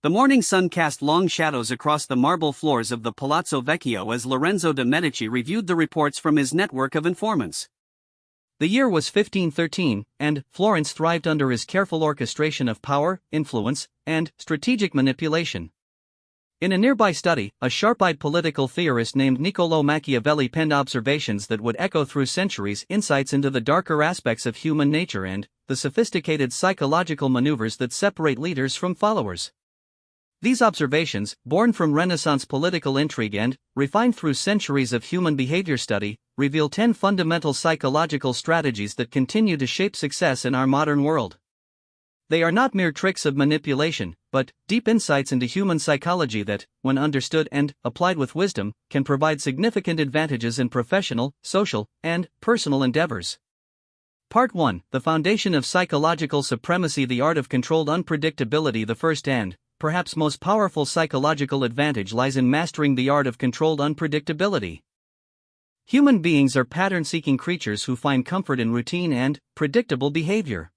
The morning sun cast long shadows across the marble floors of the Palazzo Vecchio as Lorenzo de' Medici reviewed the reports from his network of informants. The year was 1513, and Florence thrived under his careful orchestration of power, influence, and strategic manipulation. In a nearby study, a sharp-eyed political theorist named Niccolò Machiavelli penned observations that would echo through centuries, insights into the darker aspects of human nature and the sophisticated psychological maneuvers that separate leaders from followers. These observations, born from Renaissance political intrigue and refined through centuries of human behavior study, reveal 10 fundamental psychological strategies that continue to shape success in our modern world. They are not mere tricks of manipulation, but deep insights into human psychology that, when understood and applied with wisdom, can provide significant advantages in professional, social, and personal endeavors. Part 1: The Foundation of Psychological Supremacy, the Art of Controlled Unpredictability. The first and, perhaps most powerful psychological advantage lies in mastering the art of controlled unpredictability. Human beings are pattern-seeking creatures who find comfort in routine and predictable behavior.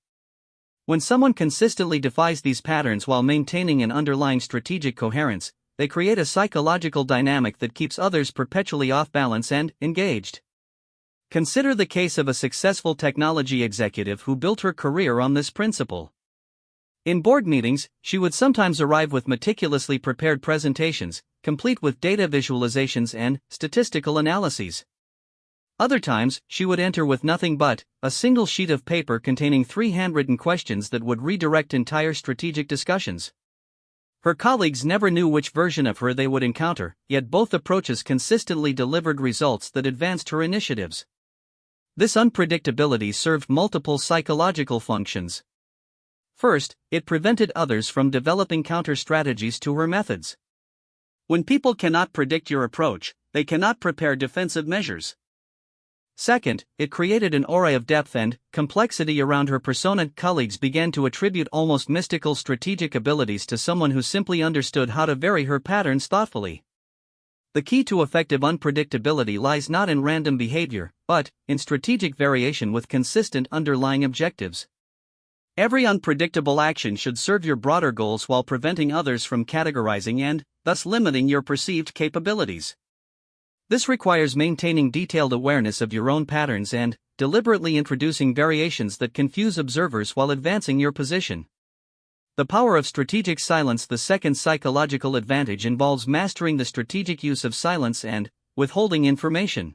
When someone consistently defies these patterns while maintaining an underlying strategic coherence, they create a psychological dynamic that keeps others perpetually off balance and engaged. Consider the case of a successful technology executive who built her career on this principle. In board meetings, she would sometimes arrive with meticulously prepared presentations, complete with data visualizations and statistical analyses. Other times, she would enter with nothing but a single sheet of paper containing 3 handwritten questions that would redirect entire strategic discussions. Her colleagues never knew which version of her they would encounter, yet both approaches consistently delivered results that advanced her initiatives. This unpredictability served multiple psychological functions. First, it prevented others from developing counter-strategies to her methods. When people cannot predict your approach, they cannot prepare defensive measures. Second, it created an aura of depth and complexity around her persona. Colleagues began to attribute almost mystical strategic abilities to someone who simply understood how to vary her patterns thoughtfully. The key to effective unpredictability lies not in random behavior, but in strategic variation with consistent underlying objectives. Every unpredictable action should serve your broader goals while preventing others from categorizing and, thus limiting your perceived capabilities. This requires maintaining detailed awareness of your own patterns and deliberately introducing variations that confuse observers while advancing your position. The power of strategic silence. The second psychological advantage involves mastering the strategic use of silence and withholding information.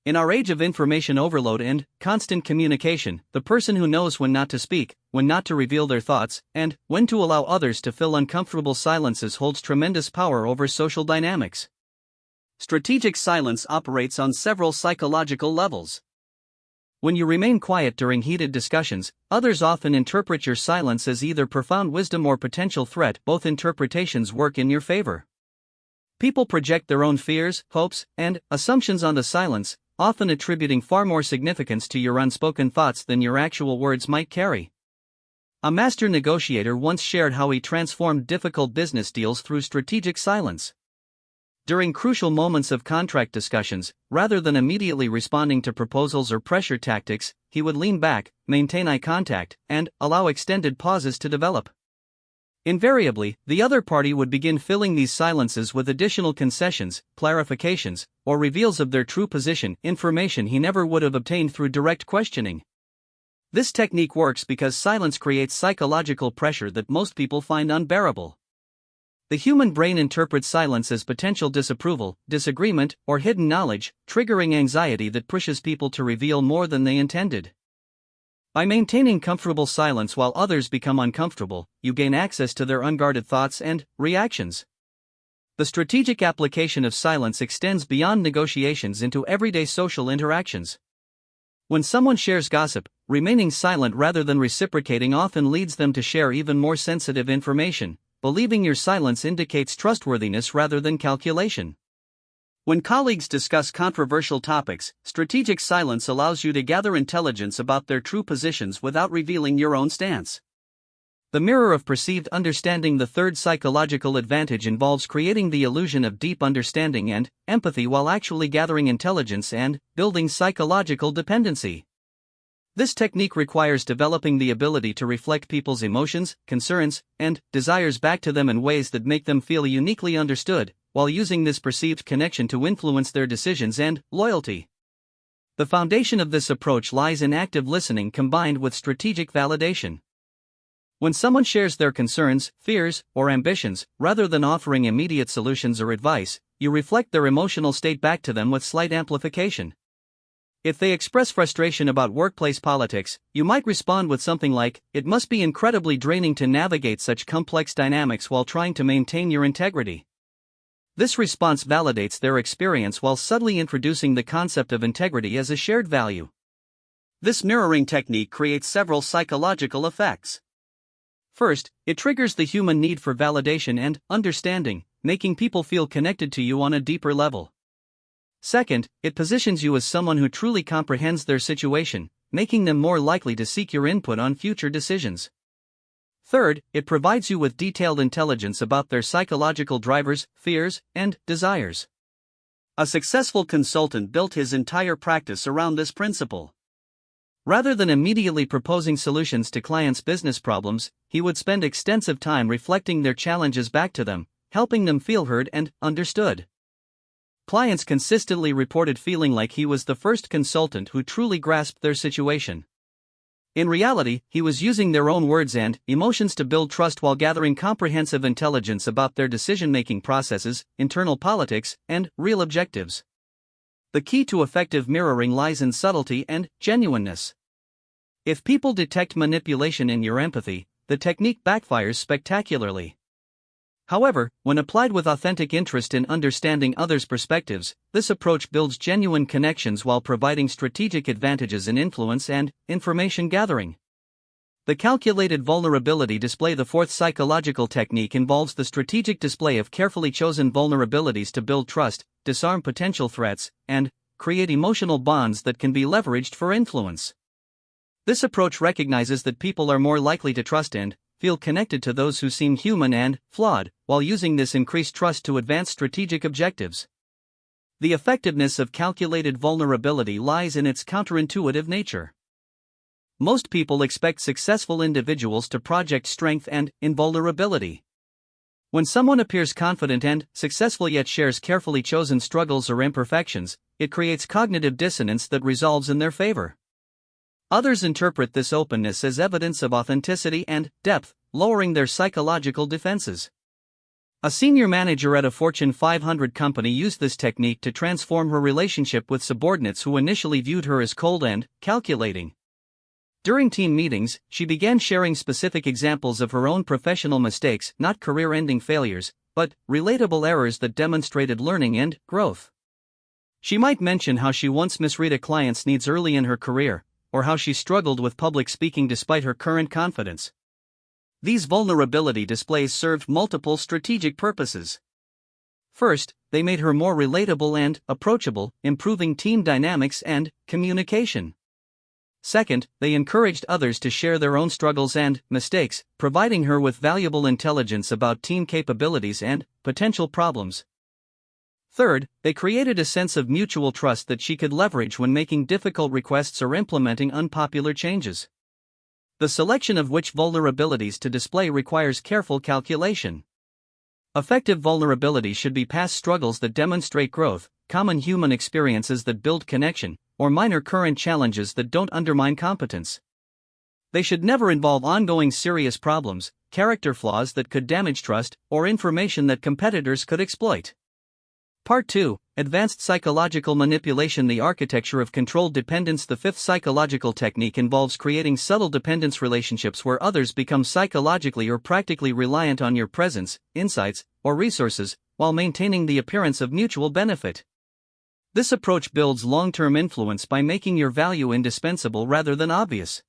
In our age of information overload and constant communication, the person who knows when not to speak, when not to reveal their thoughts, and when to allow others to fill uncomfortable silences holds tremendous power over social dynamics. Strategic silence operates on several psychological levels. When you remain quiet during heated discussions, others often interpret your silence as either profound wisdom or potential threat. Both interpretations work in your favor. People project their own fears, hopes, and assumptions on the silence, often attributing far more significance to your unspoken thoughts than your actual words might carry. A master negotiator once shared how he transformed difficult business deals through strategic silence. During crucial moments of contract discussions, rather than immediately responding to proposals or pressure tactics, he would lean back, maintain eye contact, and allow extended pauses to develop. Invariably, the other party would begin filling these silences with additional concessions, clarifications, or reveals of their true position, information he never would have obtained through direct questioning. This technique works because silence creates psychological pressure that most people find unbearable. The human brain interprets silence as potential disapproval, disagreement, or hidden knowledge, triggering anxiety that pushes people to reveal more than they intended. By maintaining comfortable silence while others become uncomfortable, you gain access to their unguarded thoughts and reactions. The strategic application of silence extends beyond negotiations into everyday social interactions. When someone shares gossip, remaining silent rather than reciprocating often leads them to share even more sensitive information. Believing your silence indicates trustworthiness rather than calculation. When colleagues discuss controversial topics, strategic silence allows you to gather intelligence about their true positions without revealing your own stance. The mirror of perceived understanding. The third psychological advantage involves creating the illusion of deep understanding and empathy while actually gathering intelligence and building psychological dependency. This technique requires developing the ability to reflect people's emotions, concerns, and desires back to them in ways that make them feel uniquely understood, while using this perceived connection to influence their decisions and loyalty. The foundation of this approach lies in active listening combined with strategic validation. When someone shares their concerns, fears, or ambitions, rather than offering immediate solutions or advice, you reflect their emotional state back to them with slight amplification. If they express frustration about workplace politics, you might respond with something like, "It must be incredibly draining to navigate such complex dynamics while trying to maintain your integrity." This response validates their experience while subtly introducing the concept of integrity as a shared value. This mirroring technique creates several psychological effects. First, it triggers the human need for validation and understanding, making people feel connected to you on a deeper level. Second, it positions you as someone who truly comprehends their situation, making them more likely to seek your input on future decisions. Third, it provides you with detailed intelligence about their psychological drivers, fears, and desires. A successful consultant built his entire practice around this principle. Rather than immediately proposing solutions to clients' business problems, he would spend extensive time reflecting their challenges back to them, helping them feel heard and understood. Clients consistently reported feeling like he was the first consultant who truly grasped their situation. In reality, he was using their own words and emotions to build trust while gathering comprehensive intelligence about their decision-making processes, internal politics, and real objectives. The key to effective mirroring lies in subtlety and genuineness. If people detect manipulation in your empathy, the technique backfires spectacularly. However, when applied with authentic interest in understanding others' perspectives, this approach builds genuine connections while providing strategic advantages in influence and information gathering. The calculated vulnerability display. The fourth psychological technique involves the strategic display of carefully chosen vulnerabilities to build trust, disarm potential threats, and create emotional bonds that can be leveraged for influence. This approach recognizes that people are more likely to trust and feel connected to those who seem human and flawed, while using this increased trust to advance strategic objectives. The effectiveness of calculated vulnerability lies in its counterintuitive nature. Most people expect successful individuals to project strength and invulnerability. When someone appears confident and successful yet shares carefully chosen struggles or imperfections, it creates cognitive dissonance that resolves in their favor. Others interpret this openness as evidence of authenticity and depth, lowering their psychological defenses. A senior manager at a Fortune 500 company used this technique to transform her relationship with subordinates who initially viewed her as cold and calculating. During team meetings, she began sharing specific examples of her own professional mistakes, not career-ending failures, but relatable errors that demonstrated learning and growth. She might mention how she once misread a client's needs early in her career, or how she struggled with public speaking despite her current confidence. These vulnerability displays served multiple strategic purposes. First, they made her more relatable and approachable, improving team dynamics and communication. Second, they encouraged others to share their own struggles and mistakes, providing her with valuable intelligence about team capabilities and potential problems. Third, they created a sense of mutual trust that she could leverage when making difficult requests or implementing unpopular changes. The selection of which vulnerabilities to display requires careful calculation. Effective vulnerability should be past struggles that demonstrate growth, common human experiences that build connection, or minor current challenges that don't undermine competence. They should never involve ongoing serious problems, character flaws that could damage trust, or information that competitors could exploit. Part 2, Advanced Psychological Manipulation. The architecture of controlled dependence. The fifth psychological technique involves creating subtle dependence relationships where others become psychologically or practically reliant on your presence, insights, or resources, while maintaining the appearance of mutual benefit. This approach builds long-term influence by making your value indispensable rather than obvious.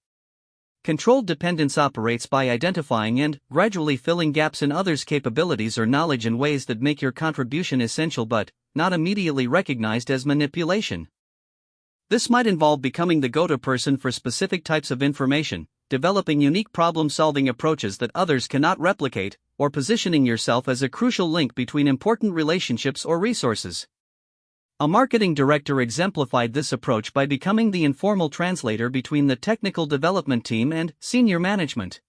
Controlled dependence operates by identifying and gradually filling gaps in others' capabilities or knowledge in ways that make your contribution essential but not immediately recognized as manipulation. This might involve becoming the go-to person for specific types of information, developing unique problem-solving approaches that others cannot replicate, or positioning yourself as a crucial link between important relationships or resources. A marketing director exemplified this approach by becoming the informal translator between the technical development team and senior management.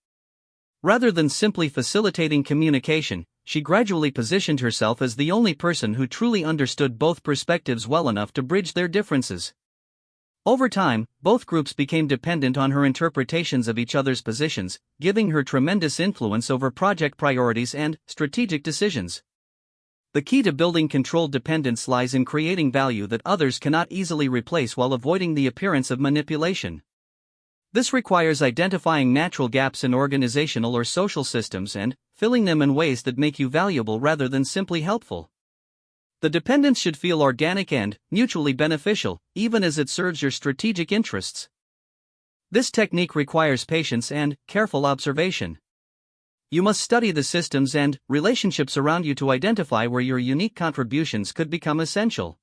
Rather than simply facilitating communication, she gradually positioned herself as the only person who truly understood both perspectives well enough to bridge their differences. Over time, both groups became dependent on her interpretations of each other's positions, giving her tremendous influence over project priorities and strategic decisions. The key to building controlled dependence lies in creating value that others cannot easily replace while avoiding the appearance of manipulation. This requires identifying natural gaps in organizational or social systems and filling them in ways that make you valuable rather than simply helpful. The dependence should feel organic and mutually beneficial, even as it serves your strategic interests. This technique requires patience and careful observation. You must study the systems and relationships around you to identify where your unique contributions could become essential.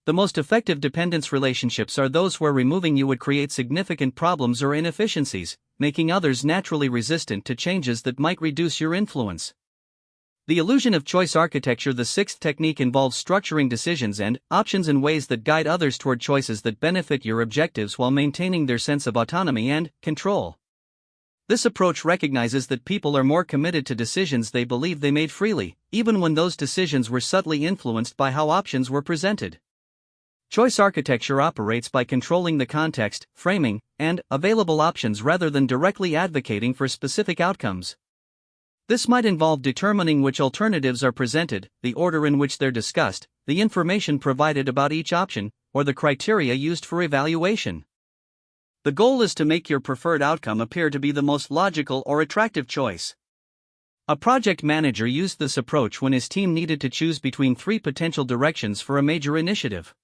The most effective dependence relationships are those where removing you would create significant problems or inefficiencies, making others naturally resistant to changes that might reduce your influence. The illusion of choice architecture. The sixth technique involves structuring decisions and options in ways that guide others toward choices that benefit your objectives while maintaining their sense of autonomy and control. This approach recognizes that people are more committed to decisions they believe they made freely, even when those decisions were subtly influenced by how options were presented. Choice architecture operates by controlling the context, framing, and available options rather than directly advocating for specific outcomes. This might involve determining which alternatives are presented, the order in which they're discussed, the information provided about each option, or the criteria used for evaluation. The goal is to make your preferred outcome appear to be the most logical or attractive choice. A project manager used this approach when his team needed to choose between 3 potential directions for a major initiative.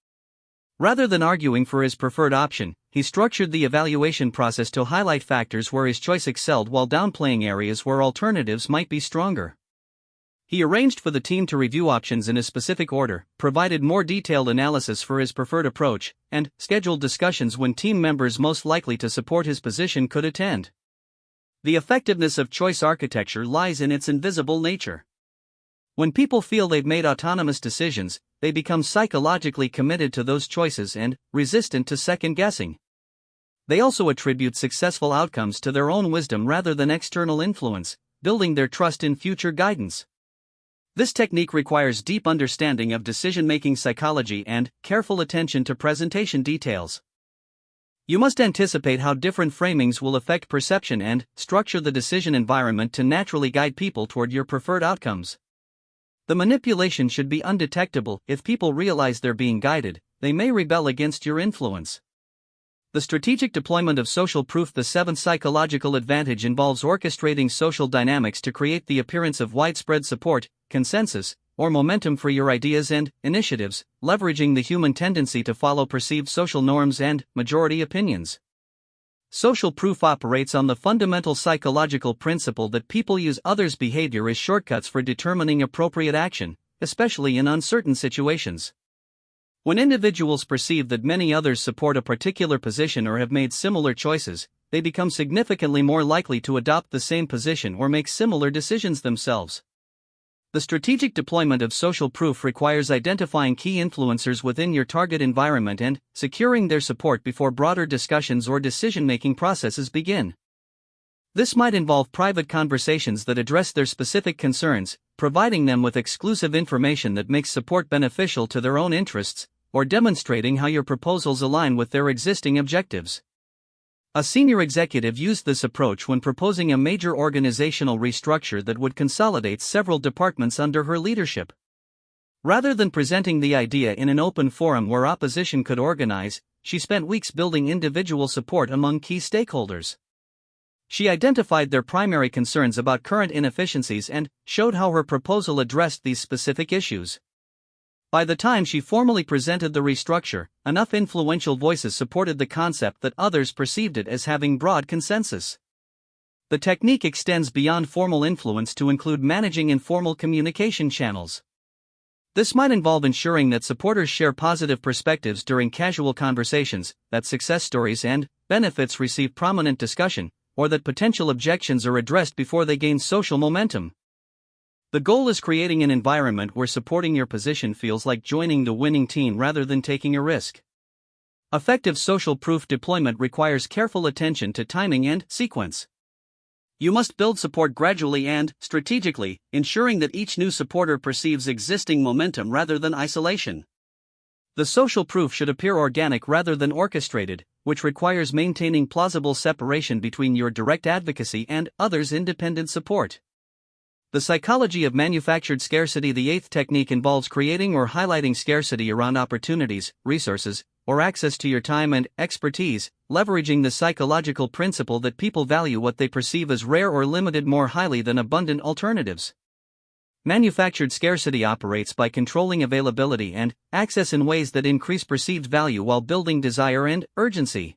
Rather than arguing for his preferred option, he structured the evaluation process to highlight factors where his choice excelled while downplaying areas where alternatives might be stronger. He arranged for the team to review options in a specific order, provided more detailed analysis for his preferred approach, and scheduled discussions when team members most likely to support his position could attend. The effectiveness of choice architecture lies in its invisible nature. When people feel they've made autonomous decisions, they become psychologically committed to those choices and resistant to second-guessing. They also attribute successful outcomes to their own wisdom rather than external influence, building their trust in future guidance. This technique requires deep understanding of decision-making psychology and careful attention to presentation details. You must anticipate how different framings will affect perception and structure the decision environment to naturally guide people toward your preferred outcomes. The manipulation should be undetectable. If people realize they're being guided, they may rebel against your influence. The strategic deployment of social proof. The seventh psychological advantage involves orchestrating social dynamics to create the appearance of widespread support, consensus, or momentum for your ideas and initiatives, leveraging the human tendency to follow perceived social norms and majority opinions. Social proof operates on the fundamental psychological principle that people use others' behavior as shortcuts for determining appropriate action, especially in uncertain situations. When individuals perceive that many others support a particular position or have made similar choices, they become significantly more likely to adopt the same position or make similar decisions themselves. The strategic deployment of social proof requires identifying key influencers within your target environment and securing their support before broader discussions or decision-making processes begin. This might involve private conversations that address their specific concerns, providing them with exclusive information that makes support beneficial to their own interests, or demonstrating how your proposals align with their existing objectives. A senior executive used this approach when proposing a major organizational restructure that would consolidate several departments under her leadership. Rather than presenting the idea in an open forum where opposition could organize, she spent weeks building individual support among key stakeholders. She identified their primary concerns about current inefficiencies and showed how her proposal addressed these specific issues. By the time she formally presented the restructure, enough influential voices supported the concept that others perceived it as having broad consensus. The technique extends beyond formal influence to include managing informal communication channels. This might involve ensuring that supporters share positive perspectives during casual conversations, that success stories and benefits receive prominent discussion, or that potential objections are addressed before they gain social momentum. The goal is creating an environment where supporting your position feels like joining the winning team rather than taking a risk. Effective social proof deployment requires careful attention to timing and sequence. You must build support gradually and strategically, ensuring that each new supporter perceives existing momentum rather than isolation. The social proof should appear organic rather than orchestrated, which requires maintaining plausible separation between your direct advocacy and others' independent support. The psychology of manufactured scarcity. The eighth technique involves creating or highlighting scarcity around opportunities, resources, or access to your time and expertise, leveraging the psychological principle that people value what they perceive as rare or limited more highly than abundant alternatives. Manufactured scarcity operates by controlling availability and access in ways that increase perceived value while building desire and urgency.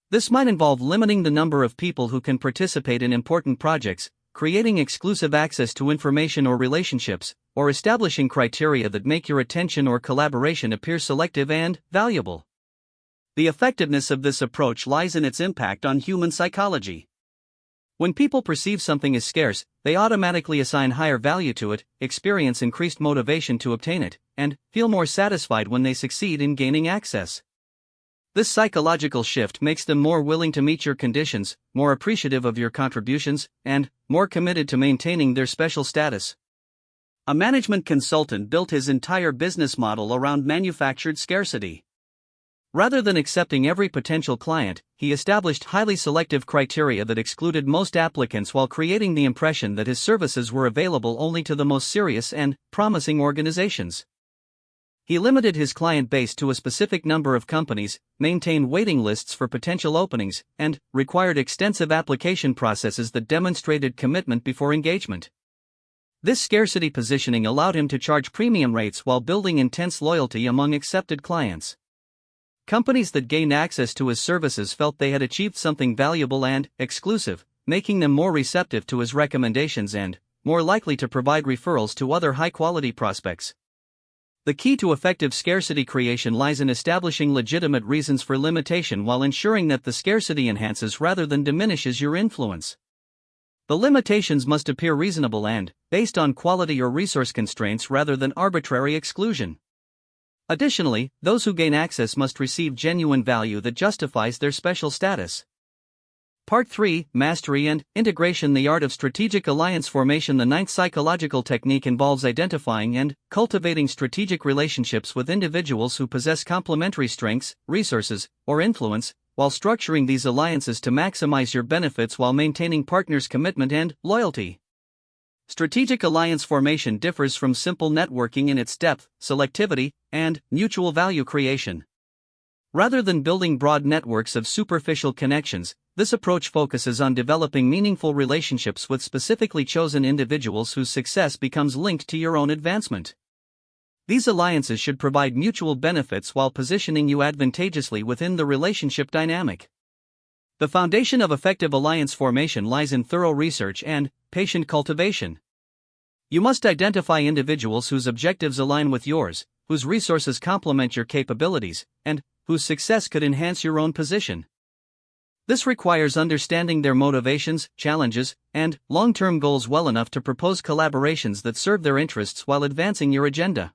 This might involve limiting the number of people who can participate in important projects, creating exclusive access to information or relationships, or establishing criteria that make your attention or collaboration appear selective and valuable. The effectiveness of this approach lies in its impact on human psychology. When people perceive something as scarce, they automatically assign higher value to it, experience increased motivation to obtain it, and feel more satisfied when they succeed in gaining access. This psychological shift makes them more willing to meet your conditions, more appreciative of your contributions, and more committed to maintaining their special status. A management consultant built his entire business model around manufactured scarcity. Rather than accepting every potential client, he established highly selective criteria that excluded most applicants while creating the impression that his services were available only to the most serious and promising organizations. He limited his client base to a specific number of companies, maintained waiting lists for potential openings, and required extensive application processes that demonstrated commitment before engagement. This scarcity positioning allowed him to charge premium rates while building intense loyalty among accepted clients. Companies that gained access to his services felt they had achieved something valuable and exclusive, making them more receptive to his recommendations and more likely to provide referrals to other high-quality prospects. The key to effective scarcity creation lies in establishing legitimate reasons for limitation while ensuring that the scarcity enhances rather than diminishes your influence. The limitations must appear reasonable and based on quality or resource constraints rather than arbitrary exclusion. Additionally, those who gain access must receive genuine value that justifies their special status. Part 3, Mastery and Integration. The art of strategic alliance formation. The ninth psychological technique involves identifying and cultivating strategic relationships with individuals who possess complementary strengths, resources, or influence, while structuring these alliances to maximize your benefits while maintaining partners' commitment and loyalty. Strategic alliance formation differs from simple networking in its depth, selectivity, and mutual value creation. Rather than building broad networks of superficial connections, this approach focuses on developing meaningful relationships with specifically chosen individuals whose success becomes linked to your own advancement. These alliances should provide mutual benefits while positioning you advantageously within the relationship dynamic. The foundation of effective alliance formation lies in thorough research and patient cultivation. You must identify individuals whose objectives align with yours, whose resources complement your capabilities, and whose success could enhance your own position. This requires understanding their motivations, challenges, and long-term goals well enough to propose collaborations that serve their interests while advancing your agenda.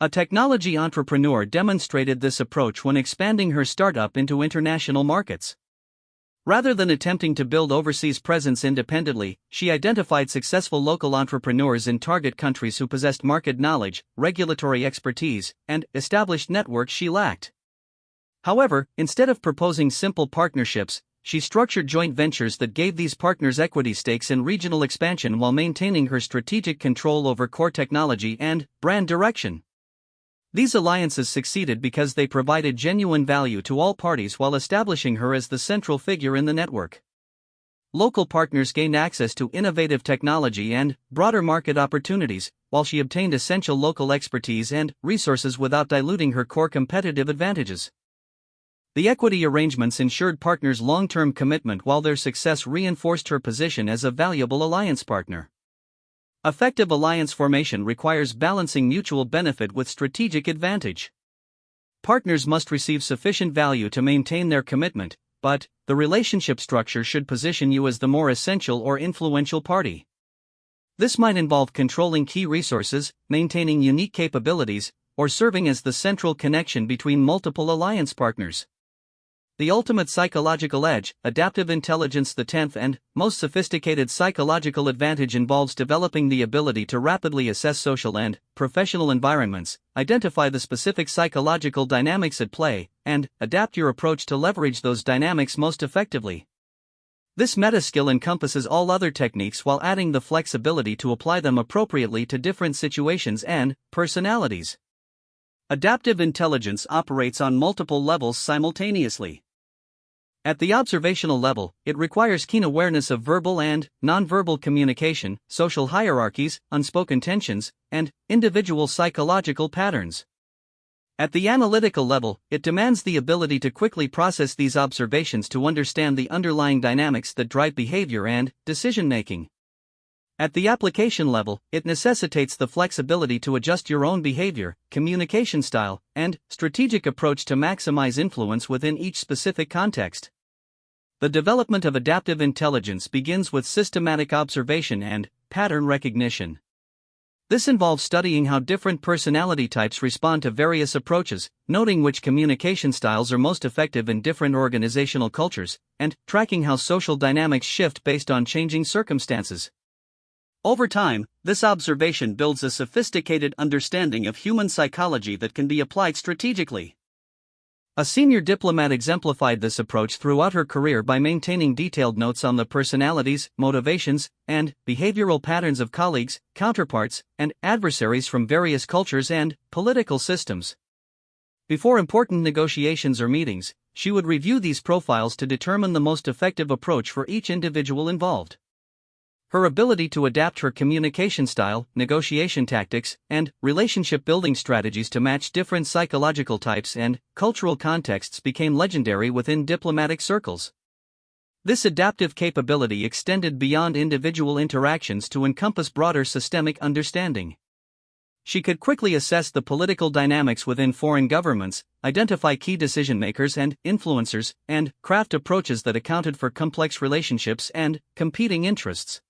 A technology entrepreneur demonstrated this approach when expanding her startup into international markets. Rather than attempting to build overseas presence independently, she identified successful local entrepreneurs in target countries who possessed market knowledge, regulatory expertise, and established networks she lacked. However, instead of proposing simple partnerships, she structured joint ventures that gave these partners equity stakes in regional expansion while maintaining her strategic control over core technology and brand direction. These alliances succeeded because they provided genuine value to all parties while establishing her as the central figure in the network. Local partners gained access to innovative technology and broader market opportunities, while she obtained essential local expertise and resources without diluting her core competitive advantages. The equity arrangements ensured partners' long-term commitment while their success reinforced her position as a valuable alliance partner. Effective alliance formation requires balancing mutual benefit with strategic advantage. Partners must receive sufficient value to maintain their commitment, but the relationship structure should position you as the more essential or influential party. This might involve controlling key resources, maintaining unique capabilities, or serving as the central connection between multiple alliance partners. The ultimate psychological edge, adaptive intelligence, the 10th and most sophisticated psychological advantage, involves developing the ability to rapidly assess social and professional environments, identify the specific psychological dynamics at play, and adapt your approach to leverage those dynamics most effectively. This meta-skill encompasses all other techniques while adding the flexibility to apply them appropriately to different situations and personalities. Adaptive intelligence operates on multiple levels simultaneously. At the observational level, it requires keen awareness of verbal and nonverbal communication, social hierarchies, unspoken tensions, and individual psychological patterns. At the analytical level, it demands the ability to quickly process these observations to understand the underlying dynamics that drive behavior and decision-making. At the application level, it necessitates the flexibility to adjust your own behavior, communication style, and strategic approach to maximize influence within each specific context. The development of adaptive intelligence begins with systematic observation and pattern recognition. This involves studying how different personality types respond to various approaches, noting which communication styles are most effective in different organizational cultures, and tracking how social dynamics shift based on changing circumstances. Over time, this observation builds a sophisticated understanding of human psychology that can be applied strategically. A senior diplomat exemplified this approach throughout her career by maintaining detailed notes on the personalities, motivations, and behavioral patterns of colleagues, counterparts, and adversaries from various cultures and political systems. Before important negotiations or meetings, she would review these profiles to determine the most effective approach for each individual involved. Her ability to adapt her communication style, negotiation tactics, and relationship-building strategies to match different psychological types and cultural contexts became legendary within diplomatic circles. This adaptive capability extended beyond individual interactions to encompass broader systemic understanding. She could quickly assess the political dynamics within foreign governments, identify key decision-makers and influencers, and craft approaches that accounted for complex relationships and competing interests.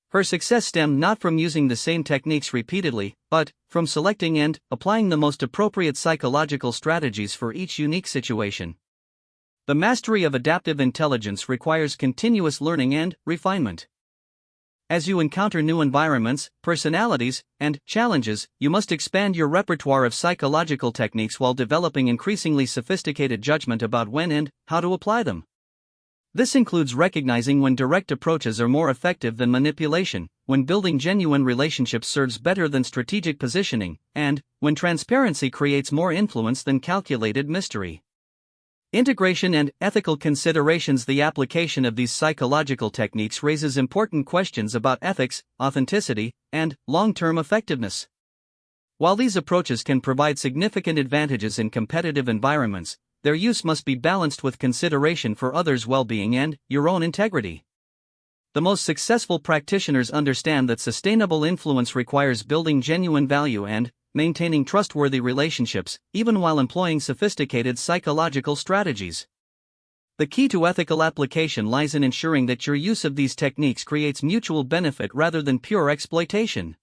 Her success stemmed not from using the same techniques repeatedly, but from selecting and applying the most appropriate psychological strategies for each unique situation. The mastery of adaptive intelligence requires continuous learning and refinement. As you encounter new environments, personalities, and challenges, you must expand your repertoire of psychological techniques while developing increasingly sophisticated judgment about when and how to apply them. This includes recognizing when direct approaches are more effective than manipulation, when building genuine relationships serves better than strategic positioning, and when transparency creates more influence than calculated mystery. Integration and ethical considerations. The application of these psychological techniques raises important questions about ethics, authenticity, and long-term effectiveness. While these approaches can provide significant advantages in competitive environments, their use must be balanced with consideration for others' well-being and your own integrity. The most successful practitioners understand that sustainable influence requires building genuine value and maintaining trustworthy relationships, even while employing sophisticated psychological strategies. The key to ethical application lies in ensuring that your use of these techniques creates mutual benefit rather than pure exploitation.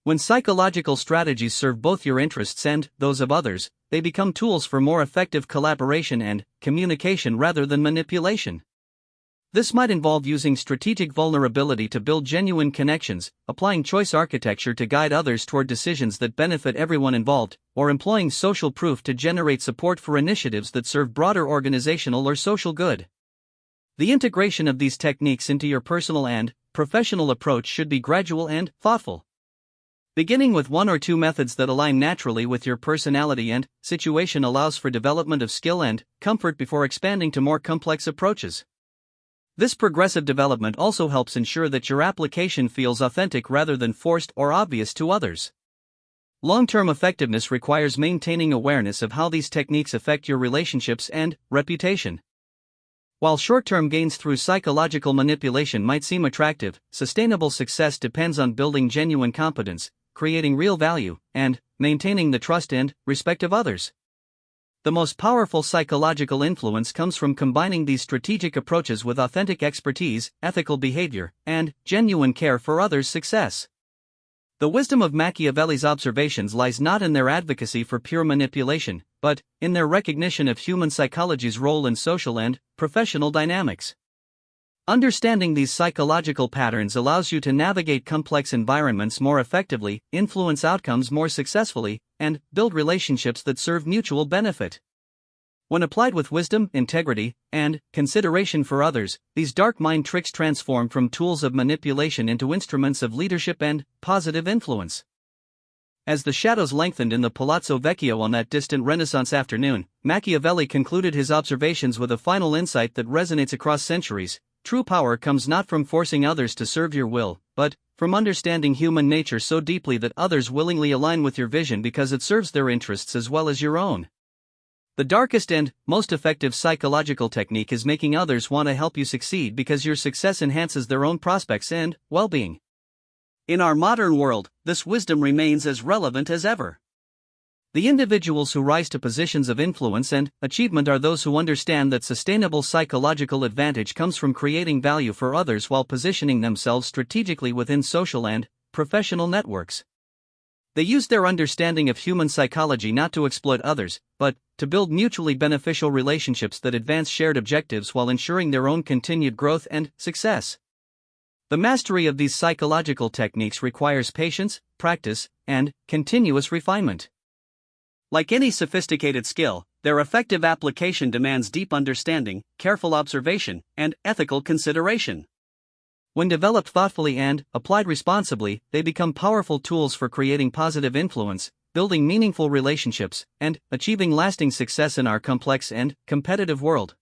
When psychological strategies serve both your interests and those of others, they become tools for more effective collaboration and communication rather than manipulation. This might involve using strategic vulnerability to build genuine connections, applying choice architecture to guide others toward decisions that benefit everyone involved, or employing social proof to generate support for initiatives that serve broader organizational or social good. The integration of these techniques into your personal and professional approach should be gradual and thoughtful. Beginning with one or two methods that align naturally with your personality and situation allows for development of skill and comfort before expanding to more complex approaches. This progressive development also helps ensure that your application feels authentic rather than forced or obvious to others. Long-term effectiveness requires maintaining awareness of how these techniques affect your relationships and reputation. While short-term gains through psychological manipulation might seem attractive, sustainable success depends on building genuine competence, creating real value, and maintaining the trust and respect of others. The most powerful psychological influence comes from combining these strategic approaches with authentic expertise, ethical behavior, and genuine care for others' success. The wisdom of Machiavelli's observations lies not in their advocacy for pure manipulation, but in their recognition of human psychology's role in social and professional dynamics. Understanding these psychological patterns allows you to navigate complex environments more effectively, influence outcomes more successfully, and build relationships that serve mutual benefit. When applied with wisdom, integrity, and consideration for others, these dark mind tricks transform from tools of manipulation into instruments of leadership and positive influence. As the shadows lengthened in the Palazzo Vecchio on that distant Renaissance afternoon, Machiavelli concluded his observations with a final insight that resonates across centuries. True power comes not from forcing others to serve your will, but from understanding human nature so deeply that others willingly align with your vision because it serves their interests as well as your own. The darkest and most effective psychological technique is making others want to help you succeed because your success enhances their own prospects and well-being. In our modern world, this wisdom remains as relevant as ever. The individuals who rise to positions of influence and achievement are those who understand that sustainable psychological advantage comes from creating value for others while positioning themselves strategically within social and professional networks. They use their understanding of human psychology not to exploit others, but to build mutually beneficial relationships that advance shared objectives while ensuring their own continued growth and success. The mastery of these psychological techniques requires patience, practice, and continuous refinement. Like any sophisticated skill, their effective application demands deep understanding, careful observation, and ethical consideration. When developed thoughtfully and applied responsibly, they become powerful tools for creating positive influence, building meaningful relationships, and achieving lasting success in our complex and competitive world.